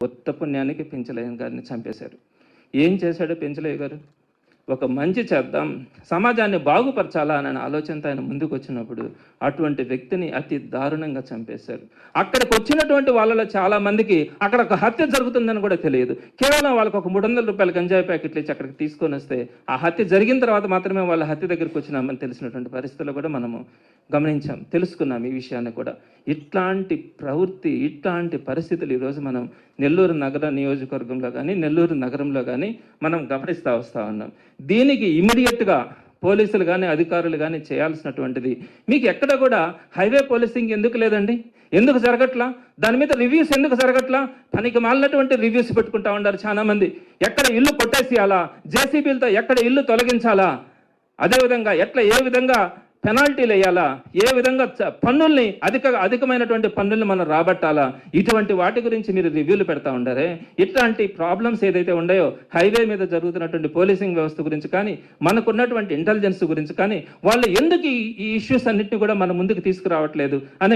కొత్త పుణ్యానికి పెంచలయ్య గారిని చంపేశారు. ఏం చేశాడు పెంచలయ్య గారు? ఒక మంచి చేద్దాం, సమాజాన్ని బాగుపరచాలా అనే ఆలోచనతో ఆయన ముందుకు వచ్చినప్పుడు అటువంటి వ్యక్తిని అతి దారుణంగా చంపేశారు. అక్కడికి వచ్చినటువంటి వాళ్ళలో చాలా మందికి అక్కడ ఒక హత్య జరుగుతుందని కూడా తెలియదు. కేవలం వాళ్ళకి ఒక 300 రూపాయల గంజాయి ప్యాకెట్లు ఇచ్చి అక్కడికి తీసుకొని వస్తే ఆ హత్య జరిగిన తర్వాత మాత్రమే వాళ్ళ హత్య దగ్గరికి వచ్చినామని తెలిసినటువంటి పరిస్థితుల్లో కూడా మనము గమనించాం, తెలుసుకున్నాం ఈ విషయాన్ని కూడా. ఇట్లాంటి ప్రవృత్తి, ఇట్లాంటి పరిస్థితులు ఈరోజు మనం నెల్లూరు నగర నియోజకవర్గంలో కానీ నెల్లూరు నగరంలో కానీ మనం గమనిస్తూ వస్తూ ఉన్నాం. దీనికి ఇమీడియట్గా పోలీసులు కానీ అధికారులు కానీ చేయాల్సినటువంటిది, మీకు ఎక్కడ కూడా హైవే పోలీసింగ్ ఎందుకు లేదండి? ఎందుకు జరగట్లా? దాని మీద రివ్యూస్ ఎందుకు జరగట్లా? పనికి మాలినటువంటి రివ్యూస్ పెట్టుకుంటా ఉన్నారు చాలా మంది. ఎక్కడ ఇల్లు కొట్టేసేయాలా, జేసీబీలతో ఎక్కడ ఇల్లు తొలగించాలా, అదేవిధంగా ఏ విధంగా పెనాల్టీలు వేయాలా, ఏ విధంగా పన్నుల్ని అధికమైనటువంటి పన్నుల్ని మనం రాబట్టాలా, ఇటువంటి వాటి గురించి మీరు రివ్యూలు పెడతా ఉండారే. ఇట్లాంటి ప్రాబ్లమ్స్ ఏదైతే ఉన్నాయో హైవే మీద జరుగుతున్నటువంటి పోలీసింగ్ వ్యవస్థ గురించి కానీ, మనకున్నటువంటి ఇంటెలిజెన్స్ గురించి కానీ, వాళ్ళు ఎందుకు ఈ ఇష్యూస్ అన్నింటినీ కూడా మన ముందుకు తీసుకురావట్లేదు అనే